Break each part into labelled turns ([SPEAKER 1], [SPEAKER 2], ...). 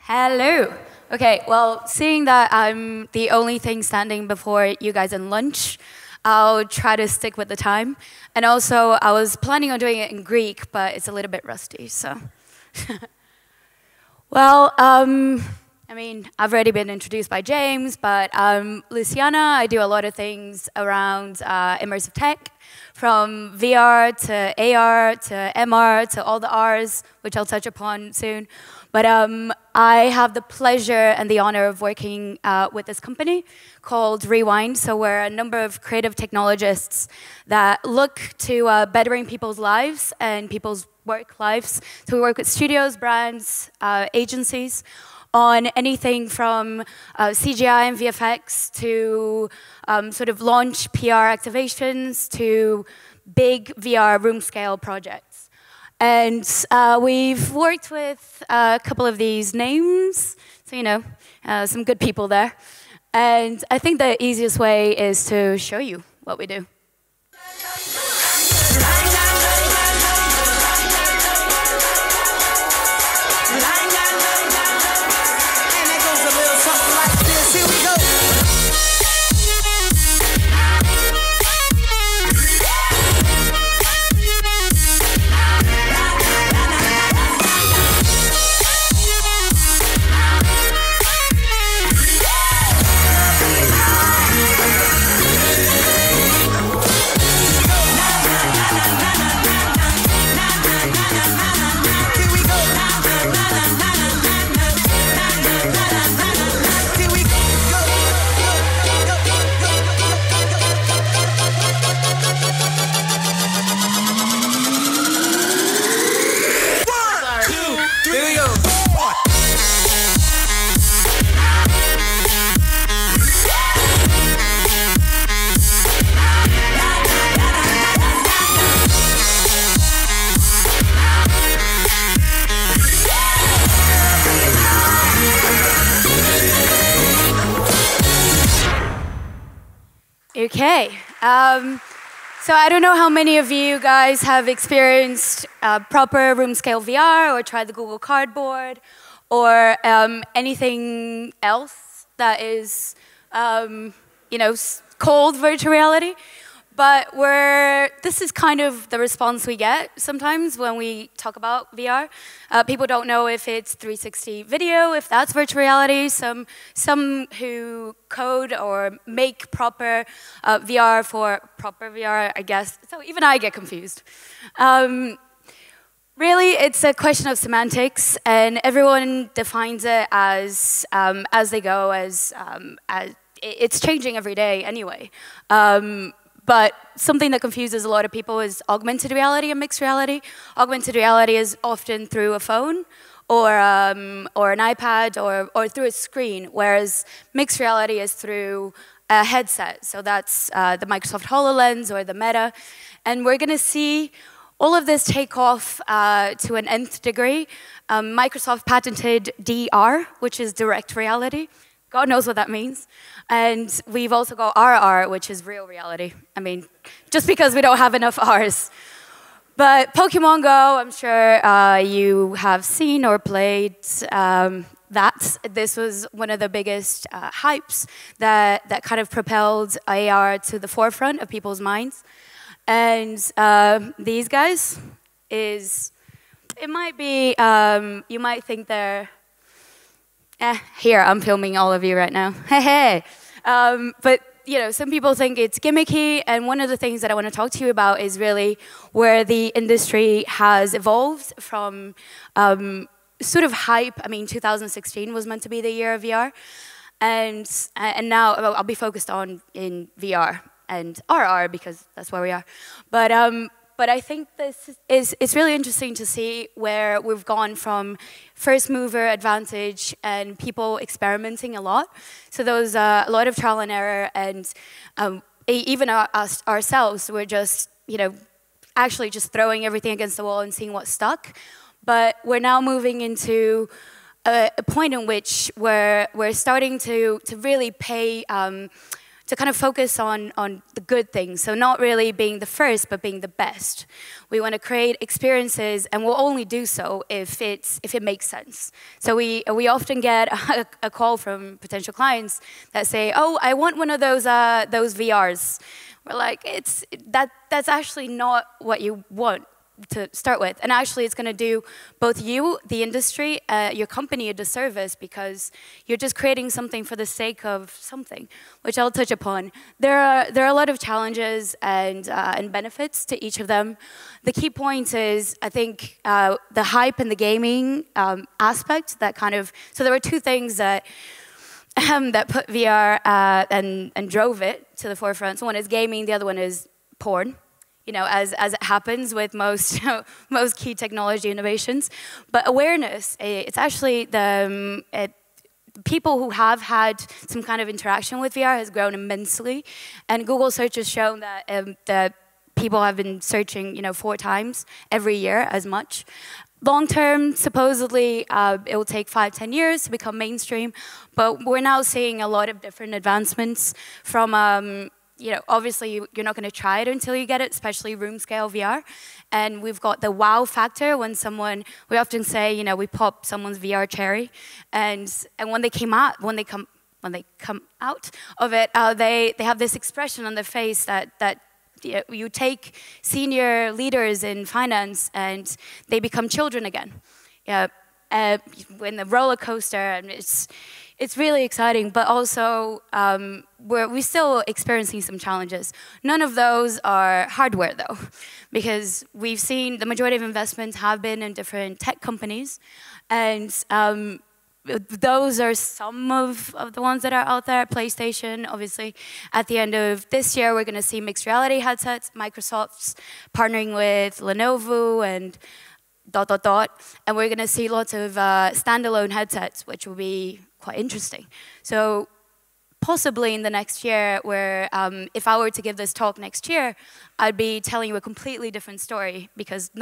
[SPEAKER 1] Hello. Okay, well, seeing that I'm the only thing standing before you guys in lunch, I'll try to stick with the time. And also, I was planning on doing it in Greek, but it's a little bit rusty, so. Well, I mean, I've already been introduced by James, but Luciana. I do a lot of things around immersive tech, from VR to AR to MR to all the Rs, which I'll touch upon soon. But I have the pleasure and the honor of working with this company called Rewind. So we're a number of creative technologists that look to bettering people's lives and people's work lives. So we work with studios, brands, agencies on anything from CGI and VFX to sort of launch PR activations to big VR room scale projects. And we've worked with a couple of these names, so you know, some good people there. And I think the easiest way is to show you what we do. Okay, so I don't know how many of you guys have experienced proper room scale VR or tried the Google Cardboard or anything else that is, you know, called virtual reality. But this is kind of the response we get sometimes when we talk about VR. People don't know if it's 360 video, if that's virtual reality. Some who code or make proper VR for proper VR, I guess. So even I get confused. Really, it's a question of semantics, and everyone defines it as they go, as it's changing every day anyway. But something that confuses a lot of people is augmented reality and mixed reality. Augmented reality is often through a phone or an iPad or through a screen, whereas mixed reality is through a headset. So that's the Microsoft HoloLens or the Meta. And we're going to see all of this take off to an nth degree. Microsoft patented DR, which is direct reality. God knows what that means. And we've also got RR, which is real reality. I mean, just because we don't have enough Rs. But Pokemon Go, I'm sure you have seen or played that. This was one of the biggest hypes that kind of propelled AR to the forefront of people's minds. And these guys it might be, you might think they're, here, I'm filming all of you right now. Hey. But you know, some people think it's gimmicky, and one of the things that I want to talk to you about is really where the industry has evolved from sort of hype. I mean, 2016 was meant to be the year of VR, and now I'll be focused in VR and RR because that's where we are. But I think it's really interesting to see where we've gone from first mover advantage and people experimenting a lot. So there was a lot of trial and error, and even us ourselves were just, you know, actually just throwing everything against the wall and seeing what stuck. But we're now moving into a point in which we're starting to really pay to kind of focus on the good things. So not really being the first, but being the best. We want to create experiences, and we'll only do so if it makes sense. So we often get a call from potential clients that say, "Oh, I want one of those VRs." We're like, that's actually not what you want to start with. And actually, it's going to do both you, the industry, your company a disservice, because you're just creating something for the sake of something, which I'll touch upon. There are a lot of challenges and benefits to each of them. The key point is, I think, the hype and the gaming aspect. So there were two things that that put VR and drove it to the forefront. So one is gaming, the other one is porn. You know, as it happens with most most key technology innovations. But awareness, it's actually people who have had some kind of interaction with VR has grown immensely, and Google search has shown that people have been searching, 4 times every year as much. Long term, supposedly, it will take 5-10 years to become mainstream, but we're now seeing a lot of different advancements from obviously you're not going to try it until you get it, especially room scale VR. And we've got the wow factor when we often say, we pop someone's VR cherry, and when they come out of it, they have this expression on their face that you take senior leaders in finance and they become children again. In the roller coaster, and it's really exciting, but also we're still experiencing some challenges. None of those are hardware, though, because we've seen the majority of investments have been in different tech companies, and those are some of the ones that are out there. PlayStation, obviously. At the end of this year, we're going to see mixed reality headsets. Microsoft's partnering with Lenovo and ... And we're going to see lots of standalone headsets, which will be quite interesting. So possibly in the next year, where if I were to give this talk next year, I'd be telling you a completely different story, because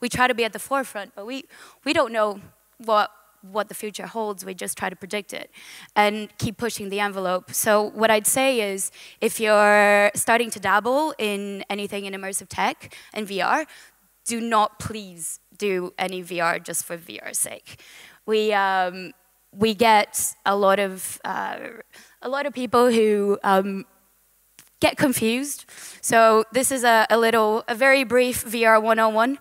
[SPEAKER 1] we try to be at the forefront, but we don't know what the future holds. We just try to predict it and keep pushing the envelope. So what I'd say is, if you're starting to dabble in anything in immersive tech and VR, do not please do any VR just for VR's sake. We get a lot of people who get confused. So this is a very brief VR 101.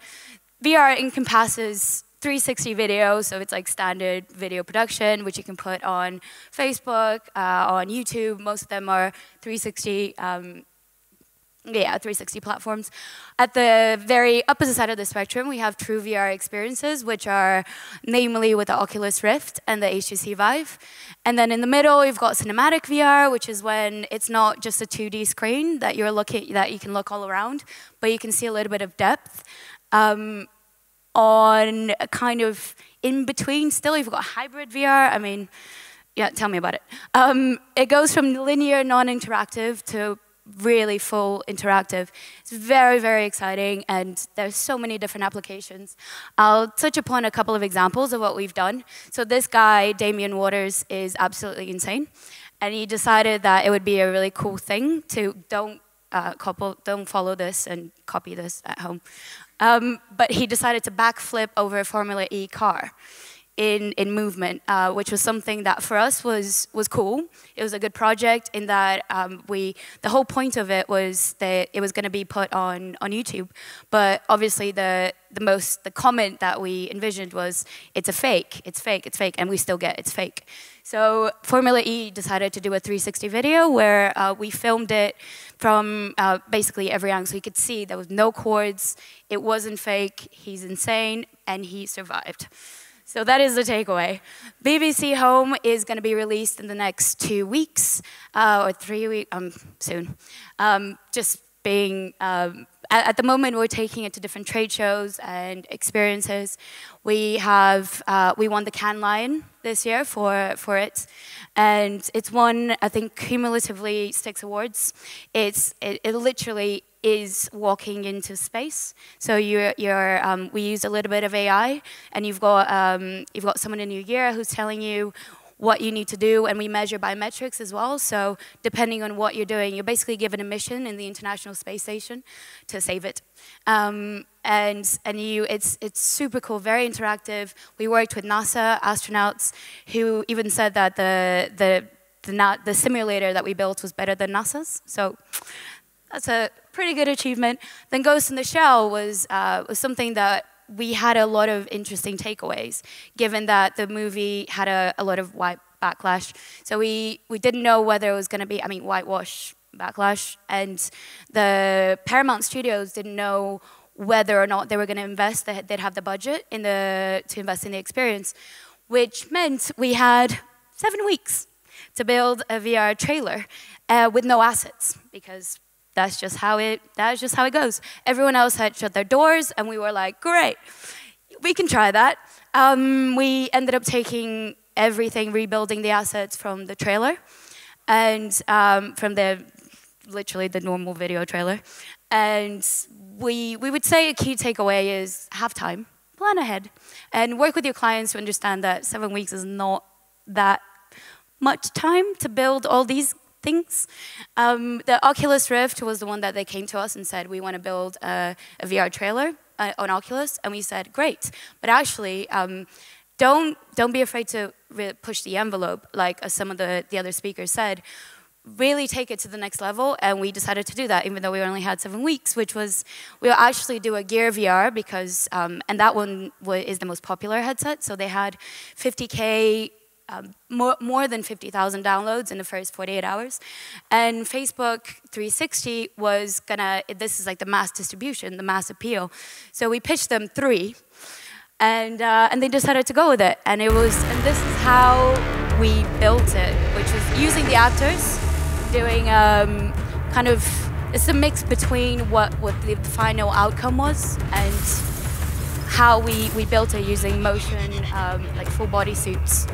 [SPEAKER 1] VR encompasses 360 video, so it's like standard video production, which you can put on Facebook, on YouTube. Most of them are 360. 360 platforms. At the very opposite side of the spectrum, we have true VR experiences, which are namely with the Oculus Rift and the HTC Vive. And then in the middle, we've got cinematic VR, which is when it's not just a 2D screen that you can look all around, but you can see a little bit of depth. On a kind of in between, still, you've got hybrid VR. I mean, yeah, tell me about it. It goes from linear, non-interactive to really full interactive. It's very, very exciting, and there's so many different applications. I'll touch upon a couple of examples of what we've done. So this guy, Damien Waters, is absolutely insane, and he decided that it would be a really cool thing to don't follow this and copy this at home. But he decided to backflip over a Formula E car in movement, which was something that for us was cool. It was a good project in that the whole point of it was that it was going to be put on YouTube. But obviously the comment that we envisioned was, it's a fake, it's fake, it's fake, and we still get it's fake. So Formula E decided to do a 360 video where we filmed it from basically every angle, so you could see there was no cords, it wasn't fake, he's insane, and he survived. So that is the takeaway. BBC Home is going to be released in the next 2 weeks, or 3 weeks, soon. Just being, at the moment, we're taking it to different trade shows and experiences. We won the Cannes Lion this year for it, and it's won, I think, cumulatively 6 awards. It literally is walking into space. So we used a little bit of AI, and you've got someone in your ear who's telling you what you need to do, and we measure by metrics as well. So depending on what you're doing, you're basically given a mission in the International Space Station to save it. It's super cool, very interactive. We worked with NASA astronauts who even said that the simulator that we built was better than NASA's. So that's a pretty good achievement. Then Ghost in the Shell was something that we had a lot of interesting takeaways, given that the movie had a lot of white backlash. So we didn't know whether it was going to be, whitewash backlash, and the Paramount Studios didn't know whether or not they were going to invest. They'd have the budget to invest in the experience, which meant we had 7 weeks to build a VR trailer with no assets, because that's just how it goes. Everyone else had shut their doors, and we were like, great, we can try that. We ended up taking everything, rebuilding the assets from the trailer, and from literally the normal video trailer. And we would say a key takeaway is have time, plan ahead, and work with your clients to understand that 7 weeks is not that much time to build all these things. The Oculus Rift was the one that they came to us and said, we want to build a VR trailer on Oculus, and we said, great, but actually, don't be afraid to push the envelope, like some of the other speakers said. Really take it to the next level, and we decided to do that, even though we only had 7 weeks, which was, we'll actually do a Gear VR, because, and that one is the most popular headset, so they had 50K, more than 50,000 downloads in the first 48 hours. And Facebook 360 was this is like the mass distribution, the mass appeal. So we pitched them 3, and they decided to go with it. And this is how we built it, which was using the actors, doing it's a mix between what the final outcome was and how we built it using motion, like full body suits.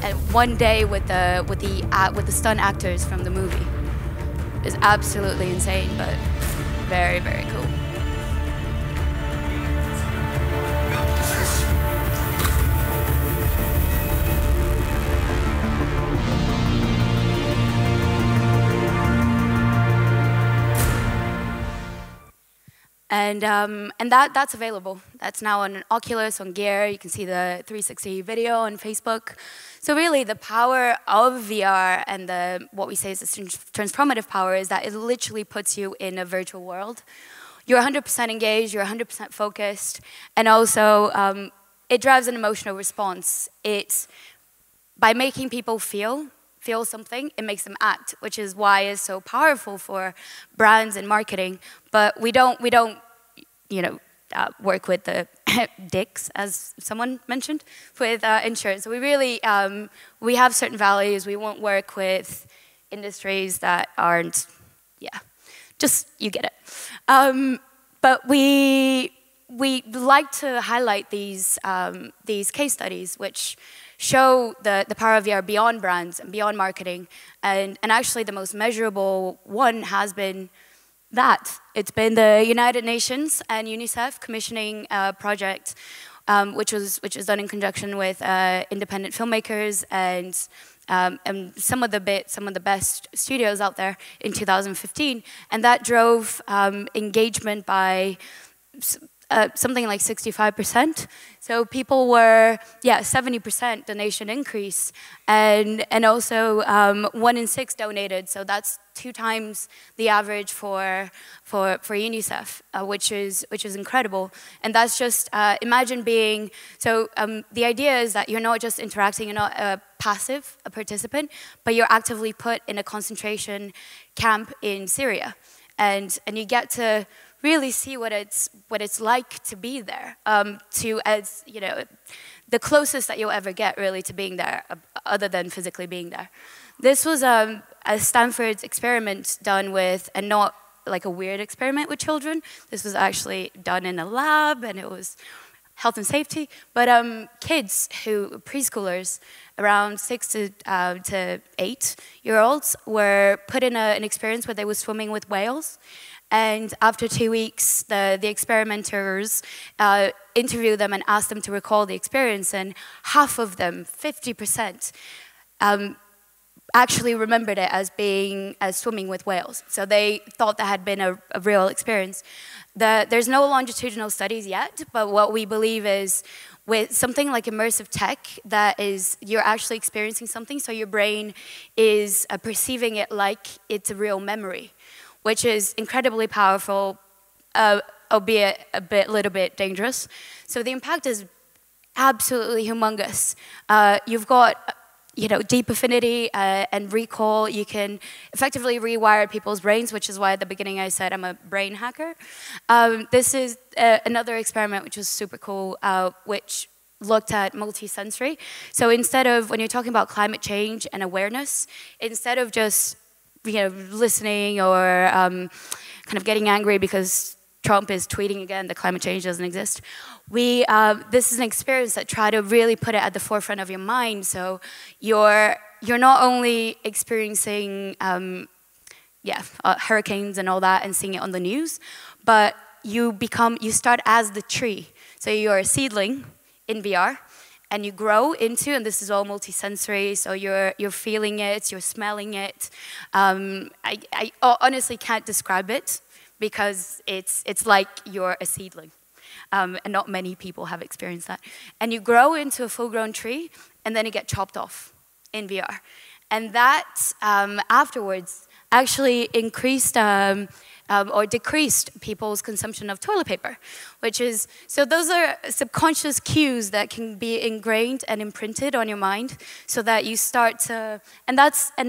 [SPEAKER 1] And one day with the stunt actors from the movie. It was absolutely insane, but very, very cool. And that's available. That's now on Oculus, on Gear. You can see the 360 video on Facebook. So really, the power of VR and what we say is the transformative power is that it literally puts you in a virtual world. You're 100% engaged, you're 100% focused, and also it drives an emotional response. By making people feel something, it makes them act, which is why it's so powerful for brands and marketing. But we don't work with the dicks, as someone mentioned, with insurance. So we really, we have certain values. We won't work with industries that aren't, just, you get it. But we like to highlight these case studies, which show the power of VR beyond brands and beyond marketing. And actually the most measurable one has been that. It's been the United Nations and UNICEF commissioning a project which was done in conjunction with independent filmmakers and some of the best studios out there in 2015, and that drove engagement by something like 65%. So people were, 70% donation increase, and also 1 in 6 donated. So that's 2 times the average for UNICEF, which is incredible. And that's just imagine being the idea is that you're not just interacting, you're not a participant, but you're actively put in a concentration camp in Syria, and you get to really see what it's like to be there, the closest that you'll ever get really to being there, other than physically being there. This was a Stanford experiment done with, and not like a weird experiment with children. This was actually done in a lab, and it was health and safety. But kids preschoolers, around 6 to 8-year-olds, were put in an experience where they were swimming with whales. And after 2 weeks, the experimenters interview them and ask them to recall the experience, and half of them, 50%, actually remembered it as being swimming with whales. So they thought that had been a real experience. There's no longitudinal studies yet, but what we believe is with something like immersive tech, that is, you're actually experiencing something, so your brain is perceiving it like it's a real memory, which is incredibly powerful, albeit a little bit dangerous. So the impact is absolutely humongous. You've got deep affinity and recall. You can effectively rewire people's brains, which is why at the beginning I said I'm a brain hacker. This is another experiment which was super cool, which looked at multisensory. So instead of, when you're talking about climate change and awareness, instead of just listening or kind of getting angry because Trump is tweeting again that climate change doesn't exist, this is an experience that try to really put it at the forefront of your mind. So you're not only experiencing hurricanes and all that and seeing it on the news, but you start as the tree. So you're a seedling in VR, and you grow into, and this is all multisensory, so you're feeling it, you're smelling it. I honestly can't describe it because it's like you're a seedling. And not many people have experienced that. And you grow into a full-grown tree, and then you get chopped off in VR. And that, afterwards, actually increased or decreased people's consumption of toilet paper, which is, so those are subconscious cues that can be ingrained and imprinted on your mind so that you start to, and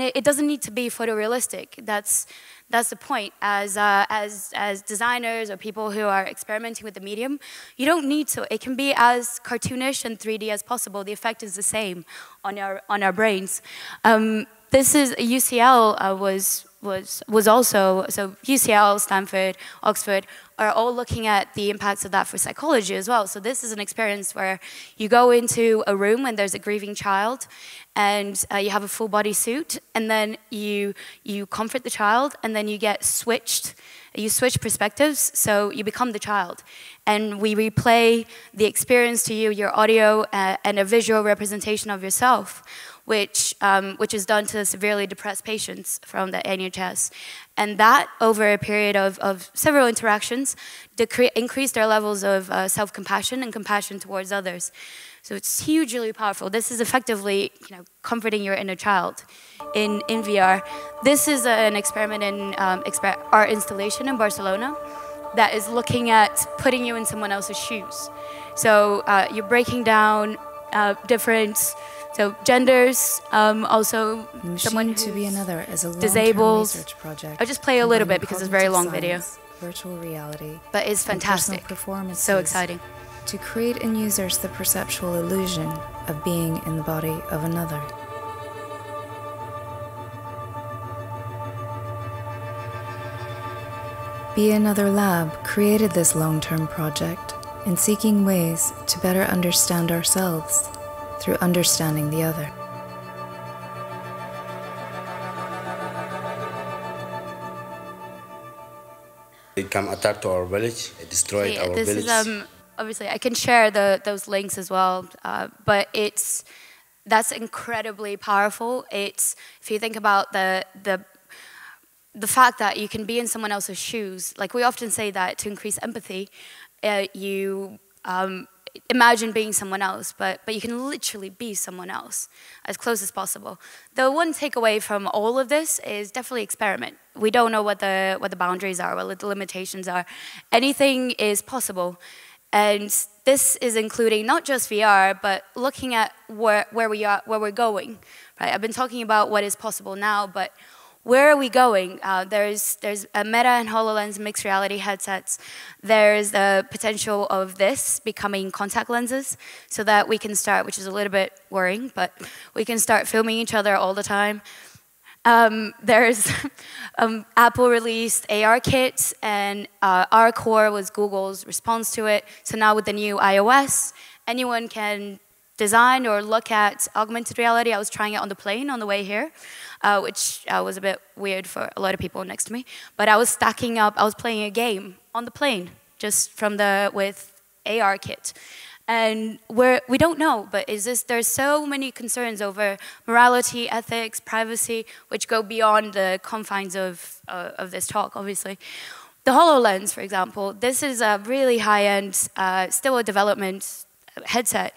[SPEAKER 1] it doesn't need to be photorealistic. That's the point. As designers or people who are experimenting with the medium, you don't need to. It can be as cartoonish and 3D as possible. The effect is the same on our brains. This is UCL was also, so UCL, Stanford, Oxford are all looking at the impacts of that for psychology as well. So this is an experience where you go into a room and there's a grieving child, and you have a full body suit, and then you comfort the child, and then you get switched. You switch perspectives, so you become the child. And we replay the experience to you, your audio, and a visual representation of yourself, which is done to severely depressed patients from the NHS. And that, over a period of several interactions, increased their levels of self-compassion and compassion towards others. So it's hugely powerful. This is effectively, comforting your inner child in VR. This is an experiment in art installation in Barcelona that is looking at putting you in someone else's shoes. So you're breaking down different genders, also someone
[SPEAKER 2] to be another is a
[SPEAKER 1] disabled.
[SPEAKER 2] Research project.
[SPEAKER 1] I'll just play a little bit because it's a very long video.
[SPEAKER 2] Virtual reality,
[SPEAKER 1] but it's fantastic.
[SPEAKER 2] Performances
[SPEAKER 1] so exciting.
[SPEAKER 2] To create in users the perceptual illusion of being in the body of another. Be Another Lab created this long-term project in seeking ways to better understand ourselves through understanding the other.
[SPEAKER 3] They come attack to our village, destroyed our village.
[SPEAKER 1] This is obviously I can share those links as well, but that's incredibly powerful. It's, if you think about the fact that you can be in someone else's shoes, like we often say that to increase empathy, you imagine being someone else, but you can literally be someone else as close as possible. The one takeaway from all of this is definitely experiment. We don't know what the boundaries are, what the limitations are. Anything is possible. And this is including not just VR, but looking at where we're going. Right? I've been talking about what is possible now, but where are we going? There's a Meta and HoloLens mixed reality headsets. There's the potential of this becoming contact lenses so that we can start, which is a little bit worrying, but we can start filming each other all the time. There's Apple released AR kits, and our core was Google's response to it. So now with the new iOS, anyone can design or look at augmented reality. I was trying it on the plane on the way here, which was a bit weird for a lot of people next to me. But I was stacking up, I was playing a game on the plane, just with AR kit. And we don't know, but there's so many concerns over morality, ethics, privacy, which go beyond the confines of this talk, obviously. The HoloLens, for example, this is a really high-end, still a development headset,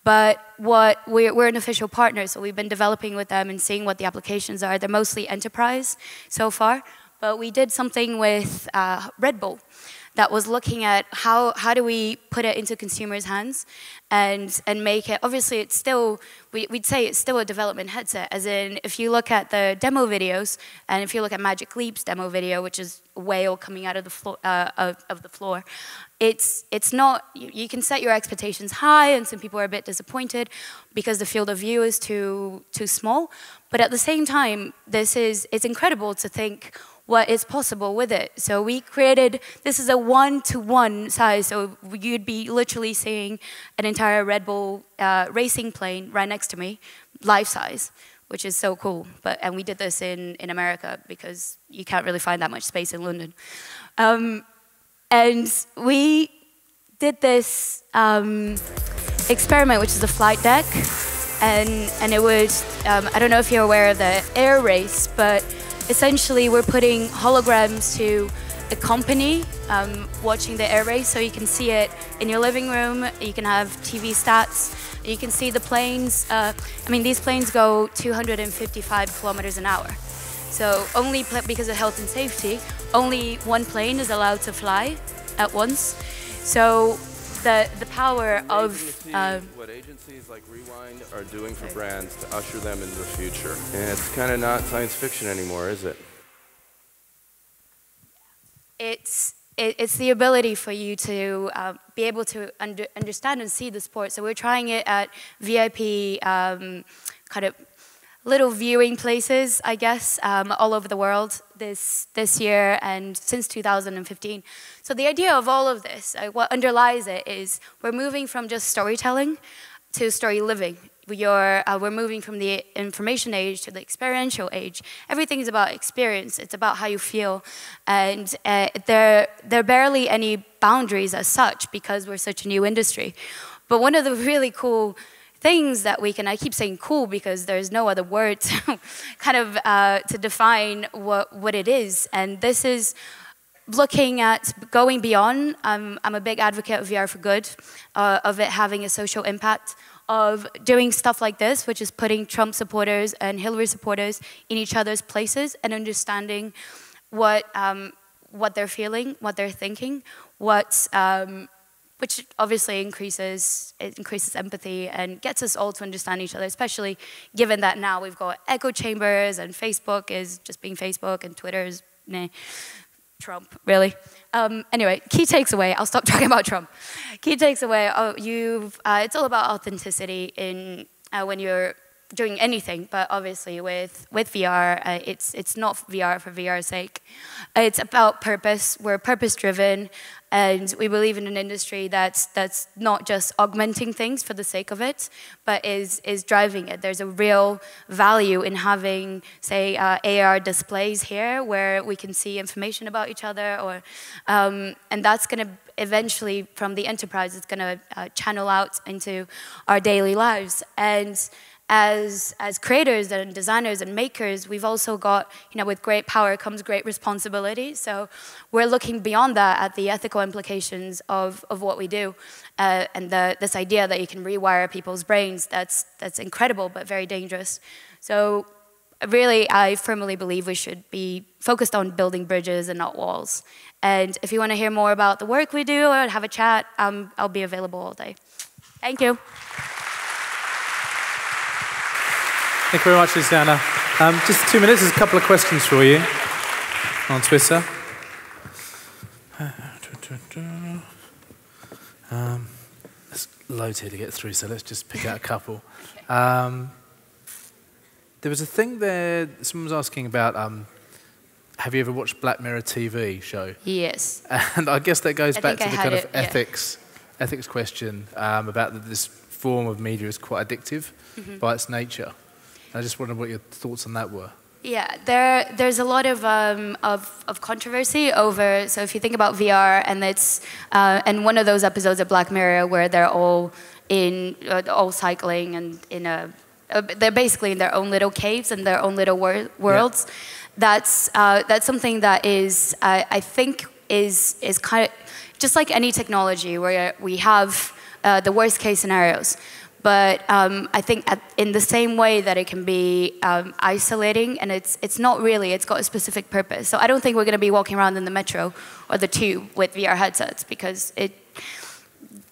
[SPEAKER 1] but we're an official partner, so we've been developing with them and seeing what the applications are. They're mostly enterprise so far, but we did something with Red Bull that was looking at how do we put it into consumers' hands and make it, obviously it's still, we'd say it's still a development headset, as in if you look at the demo videos, and if you look at Magic Leap's demo video, which is a whale coming out of the floor, it's not, you can set your expectations high, and some people are a bit disappointed because the field of view is too small, but at the same time, it's incredible to think what is possible with it. So we created, this is a 1-to-1 size, so you'd be literally seeing an entire Red Bull racing plane right next to me, life size, which is so cool. And we did this in America because you can't really find that much space in London. And we did this experiment, which is a flight deck, and it would, I don't know if you're aware of the air race, but essentially, we're putting holograms to accompany watching the air race, so you can see it in your living room, you can have TV stats, you can see the planes. I mean, these planes go 255 kilometers an hour. So only because of health and safety, only one plane is allowed to fly at once. So the power of...
[SPEAKER 4] what agencies like Rewind are doing for brands to usher them into the future. And it's kind of not science fiction anymore, is it?
[SPEAKER 1] It's the ability for you to be able to understand and see the sport. So we're trying it at VIP kind of little viewing places, I guess, all over the world this year and since 2015. So the idea of all of this, what underlies it is we're moving from just storytelling to story living. We're moving from the information age to the experiential age. Everything is about experience. It's about how you feel. And there are barely any boundaries as such because we're such a new industry. But one of the really cool things that we can, I keep saying cool because there's no other word to kind of to define what it is. And this is looking at going beyond. I'm a big advocate of VR for good, of it having a social impact, of doing stuff like this, which is putting Trump supporters and Hillary supporters in each other's places and understanding what they're feeling, what they're thinking, which obviously increases empathy and gets us all to understand each other, especially given that now we've got echo chambers and Facebook is just being Facebook and Twitter is Trump, really. Anyway, key takes away. I'll stop talking about Trump. Key takes away. It's all about authenticity in when you're doing anything, but obviously with VR, it's not VR for VR's sake. It's about purpose. We're purpose-driven, and we believe in an industry that's not just augmenting things for the sake of it, but is driving it. There's a real value in having, say, AR displays here where we can see information about each other, or and that's going to eventually, from the enterprise, it's going to channel out into our daily lives. And as creators and designers and makers, we've also got, with great power comes great responsibility. So we're looking beyond that at the ethical implications of what we do. And this idea that you can rewire people's brains, that's incredible, but very dangerous. So really, I firmly believe we should be focused on building bridges and not walls. And if you want to hear more about the work we do or have a chat, I'll be available all day. Thank you.
[SPEAKER 5] Thank you very much, Luciana. Just 2 minutes, there's a couple of questions for you on Twitter. There's loads here to get through, so let's just pick out a couple. There was a thing there, someone was asking about, have you ever watched Black Mirror TV show?
[SPEAKER 1] Yes.
[SPEAKER 5] And I guess that goes back to the kind of
[SPEAKER 1] yeah.
[SPEAKER 5] ethics question about this form of media is quite addictive by its nature. I just wondered what your thoughts on that were.
[SPEAKER 1] Yeah, there's a lot of controversy over. So if you think about VR, and it's and one of those episodes of Black Mirror where they're all all cycling and they're basically in their own little caves and their own little worlds. Yeah. That's something that is I think is kind of just like any technology where we have the worst case scenarios. But I think in the same way that it can be isolating, and it's not really, it's got a specific purpose. So I don't think we're going to be walking around in the metro or the tube with VR headsets, because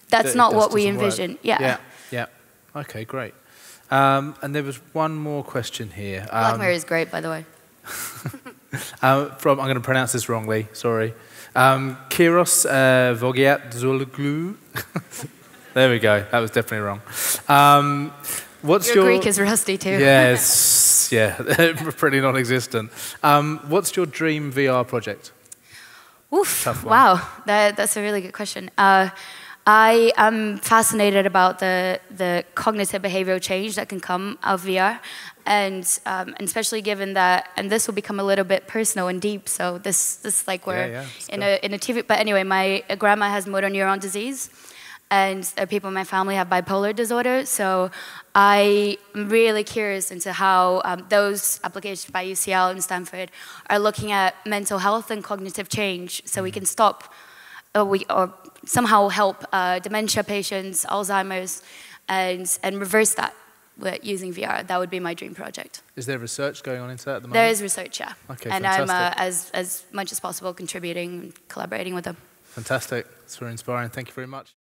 [SPEAKER 1] that's not what we envision. Yeah.
[SPEAKER 5] Okay, great. And there was one more question here.
[SPEAKER 1] Black Mirror is great, by the way.
[SPEAKER 5] I'm going to pronounce this wrongly, sorry. Kiros Vogiat-Zuluglu. There we go. That was definitely wrong. Your
[SPEAKER 1] Greek is rusty too.
[SPEAKER 5] Yes, yeah, pretty non-existent. What's your dream VR project?
[SPEAKER 1] Oof! Wow, that's a really good question. I am fascinated about the cognitive behavioral change that can come out of VR, and especially given that, and this will become a little bit personal and deep. So this like we're in a TV. But anyway, my grandma has motor neuron disease. And people in my family have bipolar disorder, so I'm really curious into how those applications by UCL and Stanford are looking at mental health and cognitive change, so we can stop or somehow help dementia patients, Alzheimer's, and reverse that using VR. That would be my dream project.
[SPEAKER 5] Is there research going on into that at the moment?
[SPEAKER 1] There is research, yeah.
[SPEAKER 5] Okay,
[SPEAKER 1] and
[SPEAKER 5] fantastic.
[SPEAKER 1] I'm as much as possible contributing and collaborating with them.
[SPEAKER 5] Fantastic. That's very inspiring. Thank you very much.